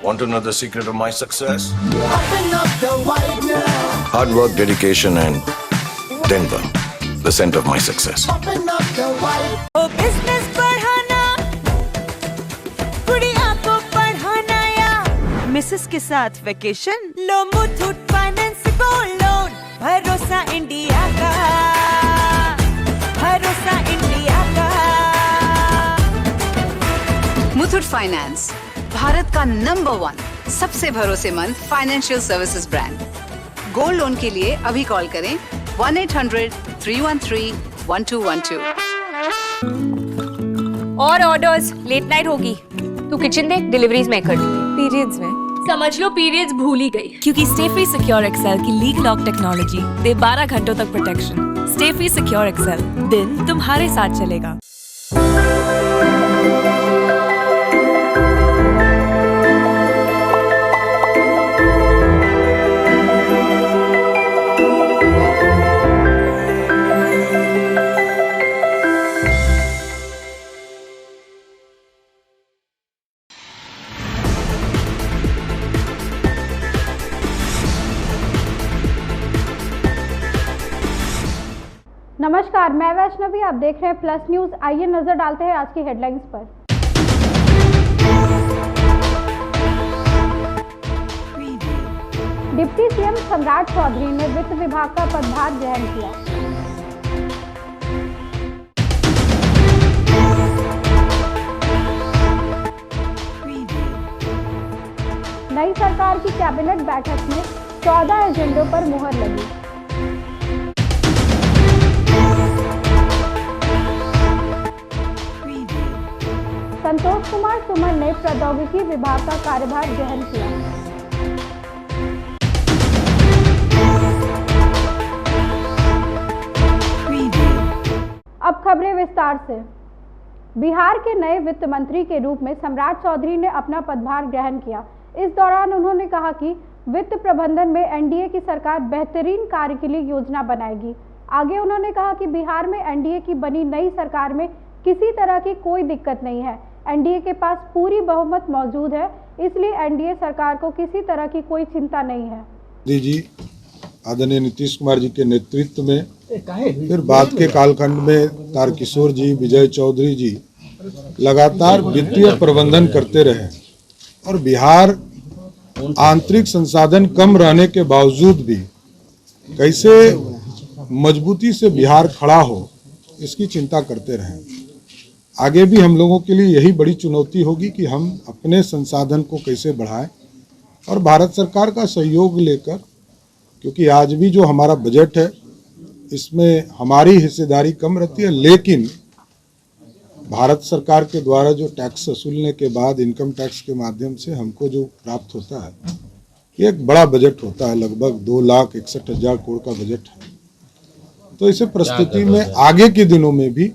Want to know the secret of my success? Open up the white now. Hard work, dedication, and Denver, the center of my success. Open up the white. ओ business बढ़ाना, गुड़िया को पढ़ाना या Mrs के साथ vacation, लो Muthoot finance gold loan, भरोसा इंडिया का, भरोसा इंडिया का। मुथूट फाइनेंस, भारत का नंबर 1 सबसे भरोसेमंद financial services brand. Gold loan के लिए अभी कॉल करें 1-800-313-1212। और ऑर्डर्स, लेट नाइट होगी। तू किचन देख, डिलीवरीज मैं कर दूंगी। पीरियड्स में समझ लो पीरियड्स भूल ही गई। क्योंकि स्टे फ्री सिक्योर एक्सेल की लीग लॉक टेक्नोलॉजी दे 12 घंटों तक protection. Stayfree secure XL, दिन तुम्हारे साथ चलेगा। नमस्कार, मैं वैष्णवी, आप देख रहे हैं प्लस न्यूज। आइए नजर डालते हैं आज की हेडलाइंस पर। डिप्टी सीएम सम्राट चौधरी ने वित्त विभाग का पदभार ग्रहण किया। नई सरकार की कैबिनेट बैठक में 14 एजेंडों पर मुहर लगी। संतोष कुमार सुमन ने प्रौद्योगिकी विभाग का कार्यभार ग्रहण किया। अब खबरें विस्तार से। बिहार के नए वित्त मंत्री के रूप में सम्राट चौधरी ने अपना पदभार ग्रहण किया। इस दौरान उन्होंने कहा कि वित्त प्रबंधन में एनडीए की सरकार बेहतरीन कार्य के लिए योजना बनाएगी। आगे उन्होंने कहा कि बिहार में एनडीए की बनी नई सरकार में किसी तरह की कोई दिक्कत नहीं है। एनडीए के पास पूरी बहुमत मौजूद है, इसलिए एनडीए सरकार को किसी तरह की कोई चिंता नहीं है। जी आदरणीय नीतीश कुमार जी के नेतृत्व में, फिर बाद के कालखंड में तारकिशोर जी, विजय चौधरी जी लगातार वित्तीय प्रबंधन करते रहे और बिहार आंतरिक संसाधन कम रहने के बावजूद भी कैसे मजबूती से बिहार खड़ा हो, इसकी चिंता करते रहे। आगे भी हम लोगों के लिए यही बड़ी चुनौती होगी कि हम अपने संसाधन को कैसे बढ़ाएं और भारत सरकार का सहयोग लेकर, क्योंकि आज भी जो हमारा बजट है इसमें हमारी हिस्सेदारी कम रहती है, लेकिन भारत सरकार के द्वारा जो टैक्स वसूलने के बाद इनकम टैक्स के माध्यम से हमको जो प्राप्त होता है, ये एक बड़ा बजट होता है, लगभग 2,61,000 करोड़ का बजट है। तो इस परिस्थिति में आगे के दिनों में भी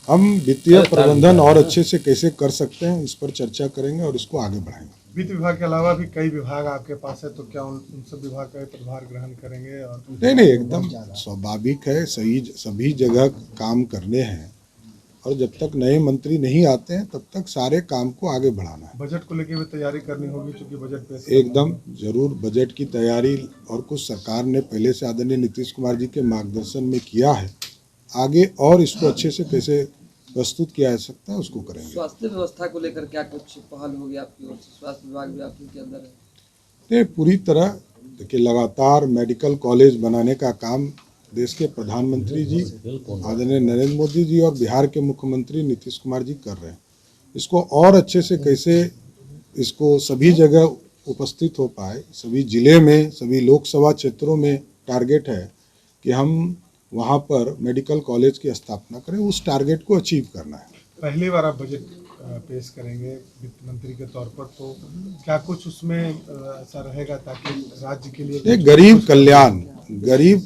हम वित्तीय प्रबंधन और अच्छे से कैसे कर सकते हैं, इस पर चर्चा करेंगे और इसको आगे बढ़ाएंगे। वित्त विभाग के अलावा भी कई विभाग आपके पास है, तो क्या उन सब विभाग का पदभार ग्रहण करेंगे? और नहीं, एकदम स्वाभाविक है, सभी जगह काम करने हैं और जब तक नए मंत्री नहीं आते हैं तब तक सारे काम को आगे बढ़ाना है। बजट को लेकर भी तैयारी करनी होगी, क्योंकि बजट पे एकदम जरूर बजट की तैयारी और कुछ सरकार ने पहले से आदरणीय नीतीश कुमार जी के मार्गदर्शन में किया है। आगे और इसको अच्छे से कैसे प्रस्तुत किया जा सकता है उसको करेंगे। स्वास्थ्य व्यवस्था को लेकर क्या कुछ पहल होगी आपकी ओर से? स्वास्थ्य विभाग भी आपके अंदर है? नहीं, पूरी तरह देखिए, लगातार मेडिकल कॉलेज बनाने का काम देश के प्रधानमंत्री जी आदरणीय नरेंद्र मोदी जी और बिहार के मुख्यमंत्री नीतीश कुमार जी कर रहे हैं। इसको और अच्छे से कैसे इसको सभी जगह उपस्थित हो पाए, सभी जिले में, सभी लोकसभा क्षेत्रों में टारगेट है कि हम वहाँ पर मेडिकल कॉलेज की स्थापना करें। उस टारगेट को अचीव करना है। पहली बार आप बजट पेश करेंगे वित्त मंत्री के तौर पर, तो क्या कुछ उसमें ऐसा रहेगा ताकि राज्य के लिए गरीब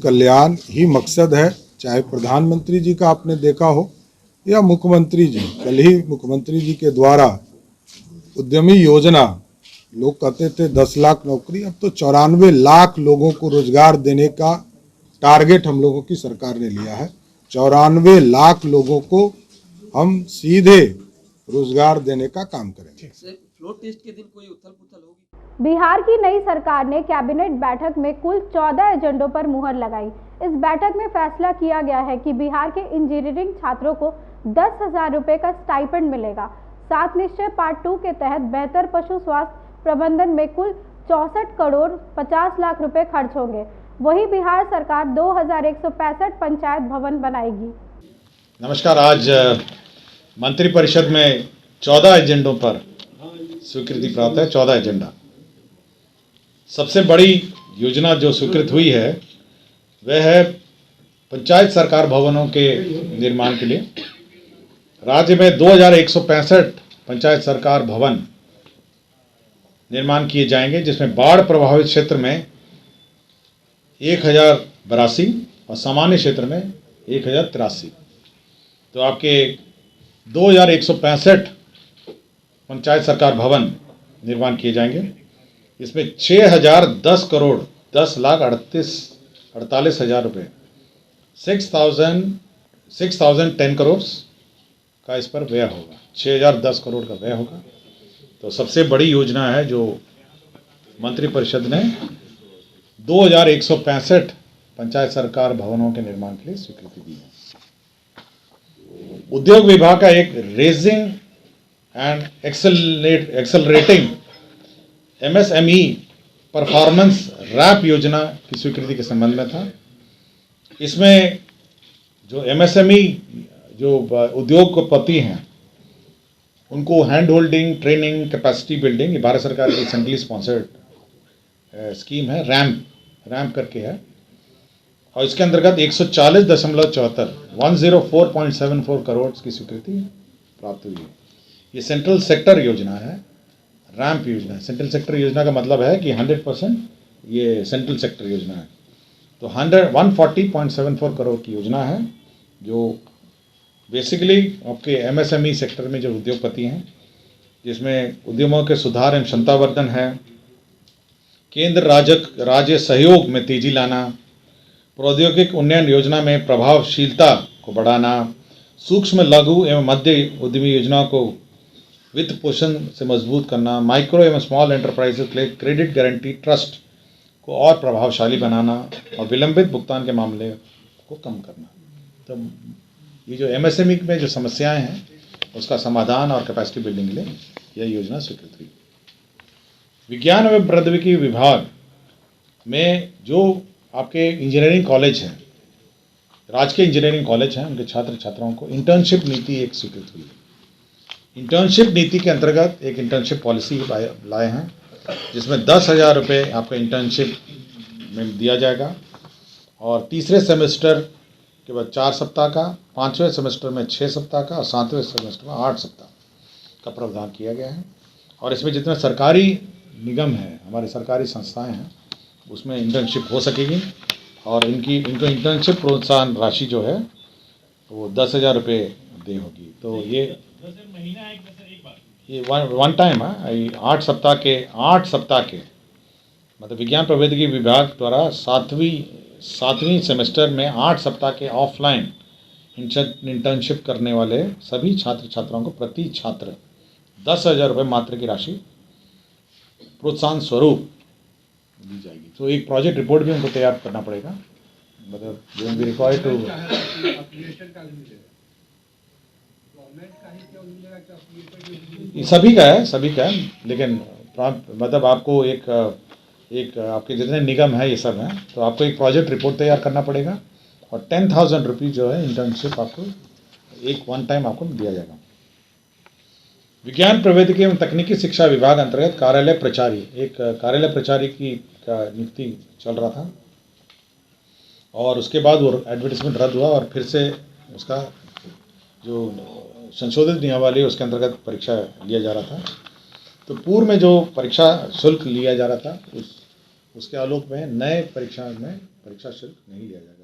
कल्याण ही मकसद है। चाहे प्रधानमंत्री जी का आपने देखा हो या मुख्यमंत्री जी, कल ही मुख्यमंत्री जी के द्वारा उद्यमी योजना, लोग कहते थे 10 लाख नौकरी, अब तो 94 लाख लोगों को रोजगार देने का टारगेट हम लोगों की सरकार ने लिया है। 94 लाख लोगों को हम सीधे रोजगार देने का काम करेंगे। फ्लोर टेस्ट के दिन कोई उथल पुथल होगी? बिहार की नई सरकार ने कैबिनेट बैठक में कुल 14 एजेंडों पर मुहर लगाई। इस बैठक में फैसला किया गया है कि बिहार के इंजीनियरिंग छात्रों को 10,000 रुपये का स्टाइपेंड मिलेगा। 7 निश्चय पार्ट 2 के तहत बेहतर पशु स्वास्थ्य प्रबंधन में कुल 64 करोड़ 50 लाख रुपए खर्च होंगे। वहीं बिहार सरकार 2165 पंचायत भवन बनाएगी। नमस्कार। आज मंत्रिपरिषद में 14 एजेंडों पर स्वीकृति प्राप्त है। 14 एजेंडा। सबसे बड़ी योजना जो स्वीकृत हुई है वह है पंचायत सरकार भवनों के निर्माण के लिए। राज्य में 2165 पंचायत सरकार भवन निर्माण किए जाएंगे, जिसमें बाढ़ प्रभावित क्षेत्र में 1082 और सामान्य क्षेत्र में 1083। तो आपके 2165 पंचायत सरकार भवन निर्माण किए जाएंगे। इसमें 6010 करोड़ 10,48,000 रुपये 6,010 करोड़ का इस पर व्यय होगा। 6010 करोड़ का व्यय होगा। तो सबसे बड़ी योजना है जो मंत्रिपरिषद ने 2165 पंचायत सरकार भवनों के निर्माण के लिए स्वीकृति दी है। उद्योग विभाग का एक raising and accelerating MSME performance RAMP योजना की स्वीकृति के संबंध में था। इसमें जो MSME जो उद्योगपति हैं उनको hand holding, training, capacity building, ये भारत सरकार की सेंट्रली स्पॉन्सर्ड स्कीम है। रैम्प करके है और इसके अंतर्गत 140.74 करोड़ की स्वीकृति प्राप्त हुई है। ये सेंट्रल सेक्टर योजना है, रैम्प योजना है। सेंट्रल सेक्टर योजना का मतलब है कि 100% ये सेंट्रल सेक्टर योजना है। तो 140.74 करोड़ की योजना है जो बेसिकली आपके MSME सेक्टर में जो उद्योगपति हैं, जिसमें उद्यमों के सुधार एवं क्षमतावर्धन है, केंद्र राज्य सहयोग में तेजी लाना, प्रौद्योगिक उन्नयन योजना में प्रभावशीलता को बढ़ाना, सूक्ष्म लघु एवं मध्य उद्यमी योजनाओं को वित्त पोषण से मजबूत करना, माइक्रो एवं स्मॉल एंटरप्राइजेस के लिए क्रेडिट गारंटी ट्रस्ट को और प्रभावशाली बनाना और विलंबित भुगतान के मामले को कम करना। तो ये जो MSME में जो समस्याएं हैं उसका समाधान और कैपेसिटी बिल्डिंग के लिए यह योजना स्वीकृत हुई। विज्ञान एवं प्रौद्योगिकी विभाग में जो आपके इंजीनियरिंग कॉलेज हैं, राजकीय इंजीनियरिंग कॉलेज हैं, उनके छात्र छात्राओं को इंटर्नशिप नीति एक स्वीकृत हुई। इंटर्नशिप नीति के अंतर्गत एक इंटर्नशिप पॉलिसी लाए हैं, जिसमें 10,000 रुपये आपको इंटर्नशिप में दिया जाएगा और तीसरे सेमेस्टर के बाद 4 सप्ताह का, 5वें सेमेस्टर में 6 सप्ताह का और 7वें सेमेस्टर में 8 सप्ताह का प्रावधान किया गया है। और इसमें जितने सरकारी निगम हैं, हमारी सरकारी संस्थाएं हैं, उसमें इंटर्नशिप हो सकेगी और इनको इंटर्नशिप प्रोत्साहन राशि जो है वो 10,000 रुपये दे होगी। तो ये वन टाइम है। 8 सप्ताह के मतलब विज्ञान प्रौद्योगिकी विभाग द्वारा सातवीं सेमेस्टर में 8 सप्ताह के ऑफलाइन इंटर्नशिप करने वाले सभी छात्र छात्राओं को प्रति छात्र 10,000 रुपये मात्र की राशि प्रोत्साहन स्वरूप दी जाएगी। तो एक प्रोजेक्ट रिपोर्ट भी उनको तैयार करना पड़ेगा। मतलब रिक्वायर्ड टू सभी का है, लेकिन मतलब आपको एक आपके जितने निगम है ये सब हैं, तो आपको एक प्रोजेक्ट रिपोर्ट तैयार करना पड़ेगा और 10,000 रुपये जो है इंटर्नशिप आपको एक वन टाइम आपको दिया जाएगा। विज्ञान प्रौद्योगिकी एवं तकनीकी शिक्षा विभाग अंतर्गत कार्यालय प्रचारी की नियुक्ति चल रहा था और उसके बाद वो एडवर्टाइजमेंट रद्द हुआ और फिर से उसका जो संशोधित नियमावली उसके अंतर्गत परीक्षा लिया जा रहा था। तो पूर्व में जो परीक्षा शुल्क लिया जा रहा था उसके आलोक में नए परीक्षा में परीक्षा शुल्क नहीं लिया जाएगा।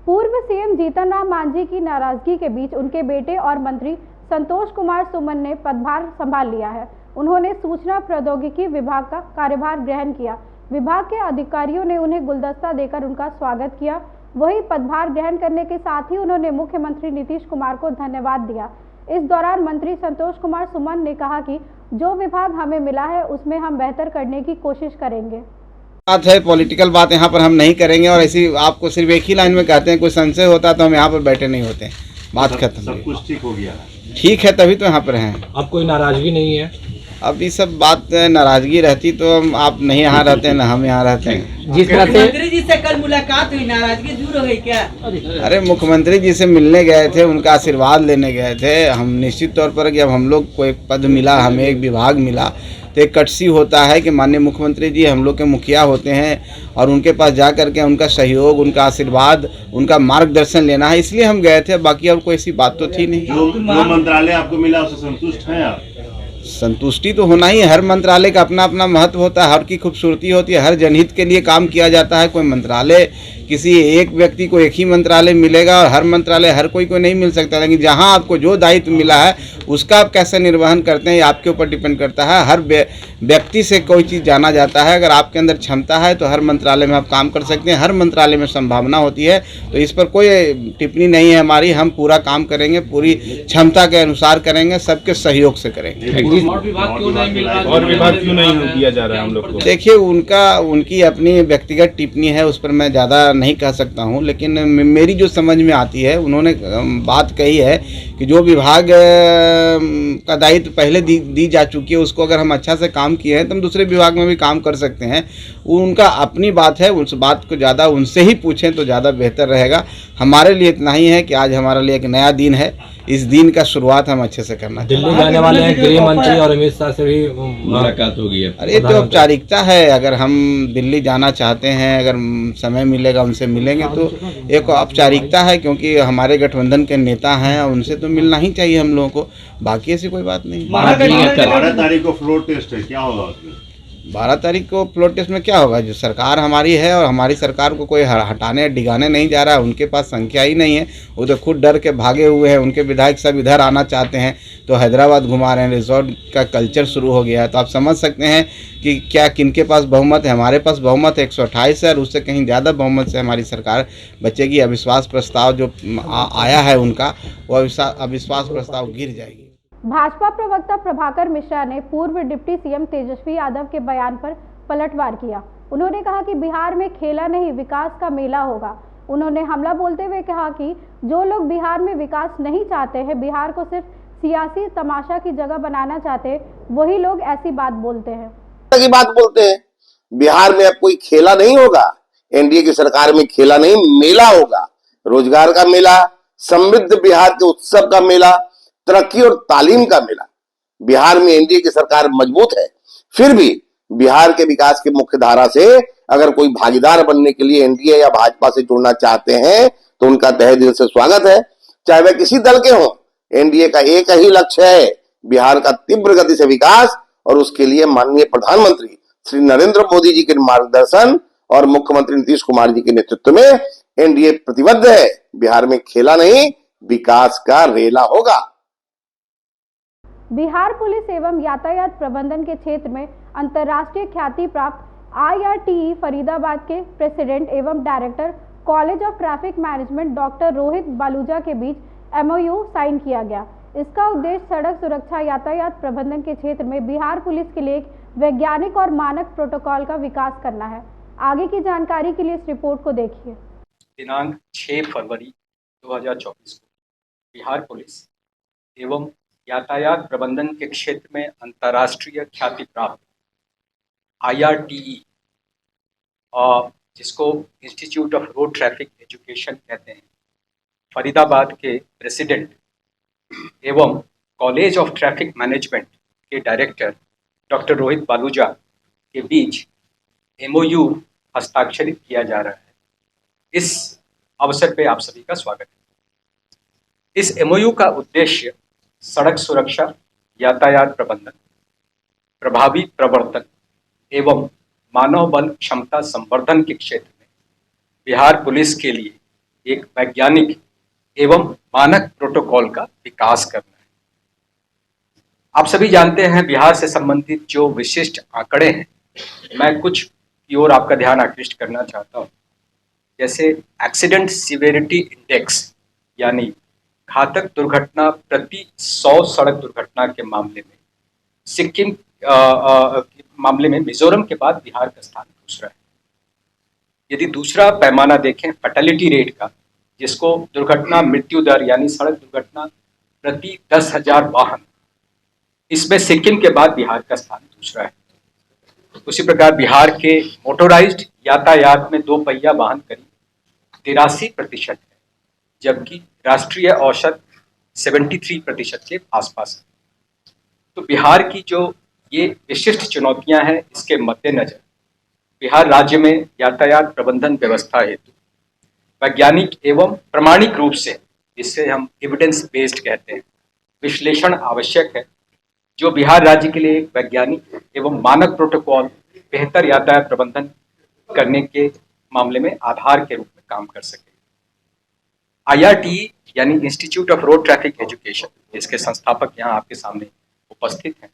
पूर्व सीएम जीतन राम मांझी की नाराजगी के बीच उनके बेटे और मंत्री संतोष कुमार सुमन ने पदभार संभाल लिया है। उन्होंने सूचना प्रौद्योगिकी विभाग का कार्यभार ग्रहण किया। विभाग के अधिकारियों ने उन्हें गुलदस्ता देकर उनका स्वागत किया। वहीं पदभार ग्रहण करने के साथ ही उन्होंने मुख्यमंत्री नीतीश कुमार को धन्यवाद दिया। इस दौरान मंत्री संतोष कुमार सुमन ने कहा कि जो विभाग हमें मिला है उसमें हम बेहतर करने की कोशिश करेंगे। बात है, पॉलिटिकल बात यहाँ पर हम नहीं करेंगे और ऐसी आपको सिर्फ एक ही लाइन में कहते हैं, कोई संशय होता तो हम यहाँ पर बैठे नहीं होते। बात खत्म। सब कुछ ठीक हो गया, ठीक है तभी तो यहाँ पर हैं। अब कोई नाराजगी नहीं है? अब ये सब बात नाराजगी रहती तो आप नहीं यहाँ रहते हैं, ना हम यहाँ रहते हैं। जिस तरह से मुख्यमंत्री जी से कल मुलाकात हुई, नाराजगी दूर हो गई क्या? अरे मुख्यमंत्री जी से मिलने गए थे, उनका आशीर्वाद लेने गए थे। हम निश्चित तौर पर जब हम लोग को एक पद मिला, हमें एक विभाग मिला, तो एक कटसी होता है कि माननीय मुख्यमंत्री जी हम लोग के मुखिया होते हैं और उनके पास जा करके उनका सहयोग, उनका आशीर्वाद, उनका मार्गदर्शन लेना है, इसलिए हम गए थे। बाकी और कोई ऐसी बात तो थी नहीं। जो मंत्रालय आपको मिला उससे संतुष्ट हैं आप? संतुष्टि तो होना ही, हर मंत्रालय का अपना अपना महत्व होता है, हर की खूबसूरती होती है, हर जनहित के लिए काम किया जाता है। कोई मंत्रालय किसी एक व्यक्ति को एक ही मंत्रालय मिलेगा और हर मंत्रालय हर कोई को नहीं मिल सकता, लेकिन जहां आपको जो दायित्व मिला है उसका आप कैसे निर्वहन करते हैं ये आपके ऊपर डिपेंड करता है। हर व्यक्ति से कोई चीज़ जाना जाता है, अगर आपके अंदर क्षमता है तो हर मंत्रालय में आप काम कर सकते हैं, हर मंत्रालय में संभावना होती है। तो इस पर कोई टिप्पणी नहीं है हमारी, हम पूरा काम करेंगे, पूरी क्षमता के अनुसार करेंगे, सबके सहयोग से करेंगे। और विभाग क्यों नहीं दिया जा रहा है हम लोग को? देखिए उनकी अपनी व्यक्तिगत टिप्पणी है, उस पर मैं ज़्यादा नहीं कह सकता हूं, लेकिन मेरी जो समझ में आती है, उन्होंने बात कही है कि जो विभाग का दायित्व पहले दी जा चुकी है उसको अगर हम अच्छा से काम किए हैं तो हम दूसरे विभाग में भी काम कर सकते हैं। उनका अपनी बात है, उस बात को ज़्यादा उनसे ही पूछें तो ज़्यादा बेहतर रहेगा। हमारे लिए इतना ही है कि आज हमारे लिए एक नया दिन है, इस दिन का शुरुआत हम अच्छे से करना चाहिए। दिल्ली जाने वाले हैं गृह मंत्री और अमित शाह से भी मुलाकात होगी। अरे ये तो औपचारिकता है, अगर हम दिल्ली जाना चाहते हैं, अगर समय मिलेगा उनसे मिलेंगे तो एक औपचारिकता है, क्योंकि हमारे गठबंधन के नेता हैं, उनसे तो मिलना ही चाहिए हम लोगों को, बाकी ऐसी कोई बात नहीं। 12 तारीख को फ्लोर टेस्ट है, क्या होगा उसमें? 12 तारीख को फ्लोर टेस्ट में क्या होगा? जो सरकार हमारी है और हमारी सरकार को कोई हटाने डिगाने नहीं जा रहा है, उनके पास संख्या ही नहीं है, वो तो खुद डर के भागे हुए हैं। उनके विधायक सब इधर आना चाहते हैं तो हैदराबाद घुमा रहे हैं, रिजॉर्ट का कल्चर शुरू हो गया है। तो आप समझ सकते हैं कि क्या किनके पास बहुमत है। हमारे पास बहुमत 128 है और उससे कहीं ज़्यादा बहुमत से हमारी सरकार बचेगी। अविश्वास प्रस्ताव जो आया है उनका, वो अविश्वास प्रस्ताव गिर जाएगी। भाजपा प्रवक्ता प्रभाकर मिश्रा ने पूर्व डिप्टी सीएम तेजस्वी यादव के बयान पर पलटवार किया। उन्होंने कहा कि बिहार में खेला नहीं विकास का मेला होगा। उन्होंने हमला बोलते हुए कहा कि जो लोग बिहार में विकास नहीं चाहते हैं, बिहार को सिर्फ सियासी तमाशा की जगह बनाना चाहते हैं, वही लोग ऐसी बात बोलते हैं। बिहार में अब कोई खेला नहीं होगा, एनडीए की सरकार में खेला नहीं मेला होगा। रोजगार का मेला, समृद्ध बिहार के उत्सव का मेला, तरक्की और तालीम का मेला। बिहार में एनडीए की सरकार मजबूत है, फिर भी बिहार के विकास की मुख्य धारा से अगर कोई भागीदार बनने के लिए एनडीए या भाजपा से जुड़ना चाहते हैं तो उनका तहे दिल से स्वागत है, चाहे वह किसी दल के हों। एनडीए का एक ही लक्ष्य है, बिहार का तीव्र गति से विकास, और उसके लिए माननीय प्रधानमंत्री श्री नरेंद्र मोदी जी के मार्गदर्शन और मुख्यमंत्री नीतीश कुमार जी के नेतृत्व में एनडीए प्रतिबद्ध है। बिहार में खेला नहीं विकास का रेला होगा। बिहार पुलिस एवं यातायात प्रबंधन के क्षेत्र में अंतर्राष्ट्रीय ख्याति प्राप्त IRTE फरीदाबाद के प्रेसिडेंट एवं director college of traffic management doctor Rohit Baluja के बीच MOU साइन किया गया। इसका उद्देश्य सड़क सुरक्षा यातायात प्रबंधन के क्षेत्र में बिहार पुलिस के लिए एक वैज्ञानिक और मानक प्रोटोकॉल का विकास करना है। आगे की जानकारी के लिए इस रिपोर्ट को देखिए। दिनांक 6 फरवरी 2024 को बिहार पुलिस एवं यातायात प्रबंधन के क्षेत्र में अंतर्राष्ट्रीय ख्याति प्राप्त IRTE और जिसको institute of road traffic education कहते हैं, फरीदाबाद के प्रेसिडेंट एवं कॉलेज ऑफ ट्रैफिक मैनेजमेंट के डायरेक्टर डॉक्टर रोहित बालूजा के बीच MOU हस्ताक्षरित किया जा रहा है। इस अवसर पे आप सभी का स्वागत है। इस MOU का उद्देश्य सड़क सुरक्षा, यातायात प्रबंधन, प्रभावी प्रवर्तन एवं मानव बल क्षमता संवर्धन के क्षेत्र में बिहार पुलिस के लिए एक वैज्ञानिक एवं मानक प्रोटोकॉल का विकास करना है। आप सभी जानते हैं बिहार से संबंधित जो विशिष्ट आंकड़े हैं, मैं कुछ की ओर आपका ध्यान आकृष्ट करना चाहता हूँ। जैसे एक्सीडेंट सिवियरिटी इंडेक्स, यानी घातक दुर्घटना प्रति 100 सड़क दुर्घटना के मामले में सिक्किम के मामले में मिजोरम के बाद बिहार का स्थान दूसरा है। यदि दूसरा पैमाना देखें फर्टिलिटी रेट का, जिसको दुर्घटना मृत्यु दर यानी सड़क दुर्घटना प्रति 10,000 वाहन, इसमें सिक्किम के बाद बिहार का स्थान दूसरा है। उसी प्रकार बिहार के मोटोराइज्ड यातायात में 2 पहिया वाहन करीब 83% है, जबकि राष्ट्रीय औसत 73% के आसपास है। तो बिहार की जो ये विशिष्ट चुनौतियां हैं, इसके मद्देनजर बिहार राज्य में यातायात प्रबंधन व्यवस्था हेतु वैज्ञानिक एवं प्रमाणिक रूप से, जिससे हम एविडेंस बेस्ड कहते हैं, विश्लेषण आवश्यक है, जो बिहार राज्य के लिए एक वैज्ञानिक एवं मानक प्रोटोकॉल बेहतर यातायात प्रबंधन करने के मामले में आधार के रूप में काम कर सके। IRTE यानी institute of road traffic education, जिसके संस्थापक यहाँ आपके सामने उपस्थित हैं,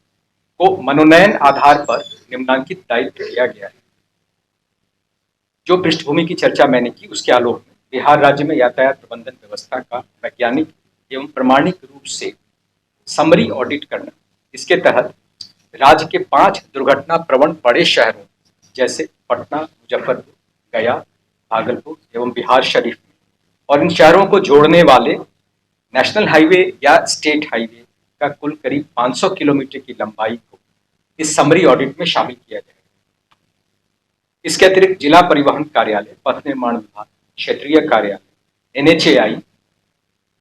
को मनोनयन आधार पर निम्नांकित दायित्व दिया गया है। जो पृष्ठभूमि की चर्चा मैंने की, उसके आलोक में बिहार राज्य में यातायात प्रबंधन व्यवस्था का वैज्ञानिक एवं प्रमाणिक रूप से समरी ऑडिट करना, इसके तहत राज्य के 5 दुर्घटना प्रवण बड़े शहरों जैसे पटना, मुजफ्फरपुर, गया, भागलपुर एवं बिहार शरीफ में, और इन शहरों को जोड़ने वाले नेशनल हाईवे या स्टेट हाईवे का कुल करीब 500 किलोमीटर की लंबाई को इस समरी ऑडिट में शामिल किया जाएगा। इसके अतिरिक्त जिला परिवहन कार्यालय, पथ निर्माण विभाग, क्षेत्रीय कार्यालय, NHAI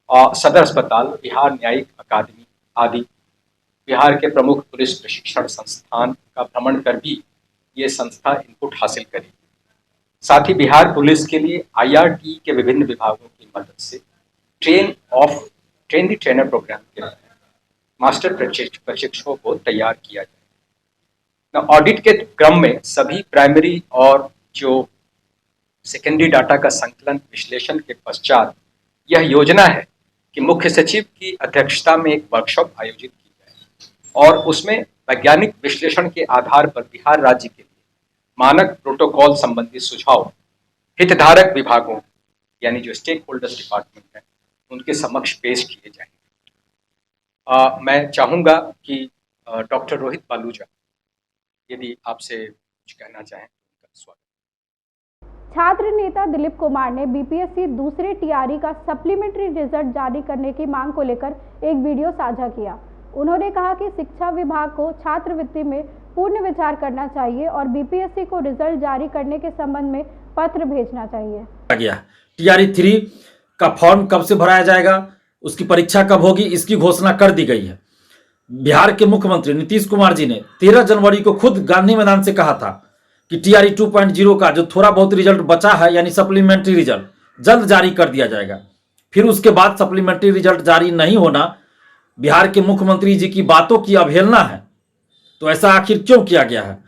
और सदर अस्पताल, बिहार न्यायिक अकादमी आदि बिहार के प्रमुख पुलिस प्रशिक्षण संस्थान का भ्रमण कर भी ये संस्था इनपुट हासिल करेगी। साथ ही बिहार पुलिस के लिए IRTE के विभिन्न विभागों की मदद से ट्रेन द ट्रेनर प्रोग्राम के तहत मास्टर प्रशिक्षकों को तैयार किया जाए। ऑडिट के क्रम में सभी प्राइमरी और जो सेकेंडरी डाटा का संकलन विश्लेषण के पश्चात यह योजना है कि मुख्य सचिव की अध्यक्षता में एक वर्कशॉप आयोजित की जाए और उसमें वैज्ञानिक विश्लेषण के आधार पर बिहार राज्य के लिए मानक प्रोटोकॉल संबंधी सुझाव हितधारक विभागों यानी जो स्टेक होल्डर्स डिपार्टमेंट है उनके समक्ष पेश किए जाएंगे। मैं चाहूँगा कि डॉक्टर रोहित बालूजा यदि आपसे कुछ कहना चाहें। छात्र नेता दिलीप कुमार ने बीपीएससी दूसरे टीआरई का सप्लीमेंट्री रिजल्ट जारी करने की मांग को लेकर एक वीडियो साझा किया। उन्होंने कहा कि शिक्षा विभाग को छात्रवृत्ति में पूर्ण विचार करना चाहिए और बीपीएससी को रिजल्ट जारी करने के संबंध में पत्र भेजना चाहिए। टीआरई 3 का फॉर्म कब से भराया जाएगा, उसकी परीक्षा कब होगी, इसकी घोषणा कर दी गई है। बिहार के मुख्यमंत्री नीतीश कुमार जी ने 13 जनवरी को खुद गांधी मैदान से कहा था कि टीआरई 2.0 का जो थोड़ा बहुत रिजल्ट बचा है यानी सप्लीमेंट्री रिजल्ट जल्द जारी कर दिया जाएगा। फिर उसके बाद सप्लीमेंट्री रिजल्ट जारी नहीं होना बिहार के मुख्यमंत्री जी की बातों की अवहेलना है। तो ऐसा आखिर क्यों किया गया है?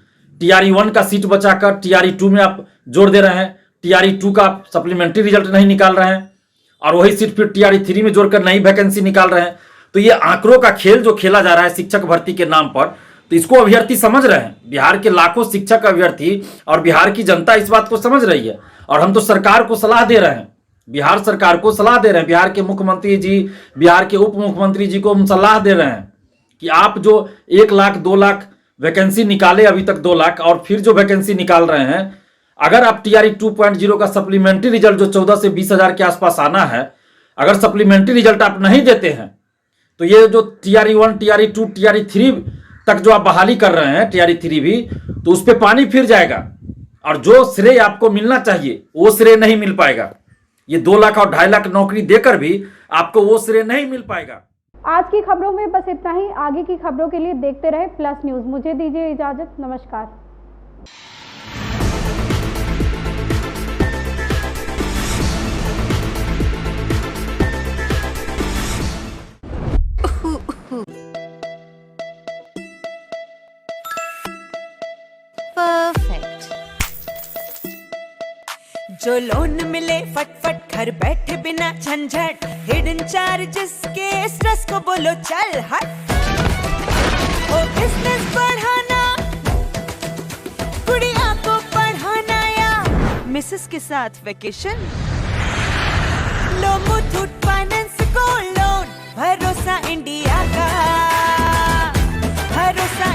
टीआरई 1 का सीट बचाकर टीआरई 2 में आप जोड़ दे रहे हैं, टीआरई 2 का सप्लीमेंट्री रिजल्ट नहीं निकाल रहे हैं और वही सीट फिर टीआरई 3 में जोड़कर नई वैकेंसी निकाल रहे हैं। तो ये आंकड़ों का खेल जो खेला जा रहा है शिक्षक भर्ती के नाम पर, तो इसको अभ्यर्थी समझ रहे हैं। बिहार के लाखों शिक्षक अभ्यर्थी और बिहार की जनता इस बात को समझ रही है और हम तो सरकार को सलाह दे रहे हैं, बिहार सरकार को सलाह दे रहे हैं, बिहार के मुख्यमंत्री जी, बिहार के उप मुख्यमंत्री जी को हम सलाह दे रहे हैं कि आप जो 1 लाख 2 लाख वैकेंसी निकाले, अभी तक 2 लाख और फिर जो वैकेंसी निकाल रहे हैं, अगर आप टीआरई 2.0 का सप्लीमेंट्री रिजल्ट जो 14 से 20 हजार के आसपास आना है, अगर सप्लीमेंट्री रिजल्ट आप नहीं देते हैं तो ये जो टीआरई 1, टीआरई 2, टीआरई 3 तक जो आप बहाली कर रहे हैं, टीआरई 3 भी, तो उस पर पानी फिर जाएगा और जो श्रेय आपको मिलना चाहिए वो श्रेय नहीं मिल पाएगा। ये 2 लाख और 2.5 लाख नौकरी देकर भी आपको वो श्रेय नहीं मिल पाएगा। आज की खबरों में बस इतना ही। आगे की खबरों के लिए देखते रहे प्लस न्यूज। मुझे दीजिए इजाजत। नमस्कार। जो लोन मिले फटफट घर बैठे बिना झंझट, हिडन चार्जेस के स्ट्रेस को बोलो चल हट। ओ बिजनेस बढ़ाना, गुड़िया को पढ़ाना या मिसेस के साथ वेकेशन, लो मुथूट फाइनेंस गोल्ड लोन, भरोसा इंडिया का, भरोसा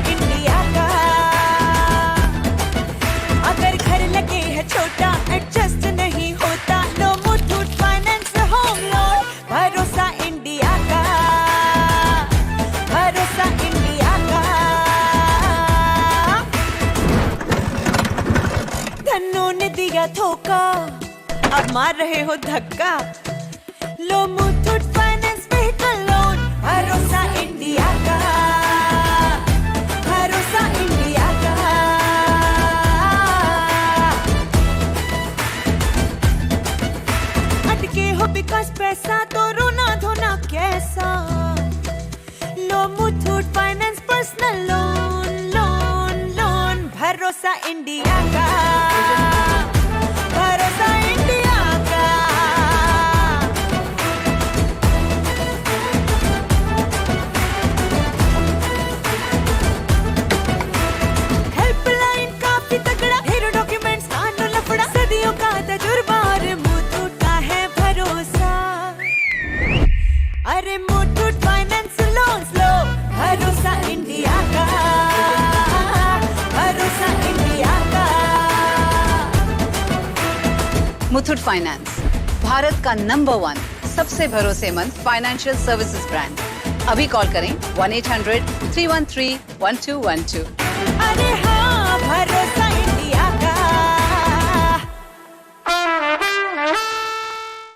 दिया धोखा, अब मार रहे हो धक्का। लो मुथूट फाइनेंस व्हीकल लोन, भरोसा इंडिया का, भरोसा इंडिया का। अटके हो बिकॉज पैसा तो रोना धोना कैसा। लो Muthoot finance personal loan, loan loan, भरोसा इंडिया का, भरोसा इंडिया का। हेल्पलाइन काफी तगड़ा, ढेरों डॉक्यूमेंट्स कानून लफड़ा, सदियों का तजुर्बा और मुथूट का है भरोसा। अरे मुथूट फाइनेंस लोन्स लो, भरोसा इंडिया का, भरोसा इंडिया का। मुथूट फाइनेंस, भारत का नंबर 1 सबसे भरोसेमंद फाइनेंशियल सर्विसेज ब्रांड। अभी कॉल करें 1-800-313-1212। अरे हाँ, भरोसा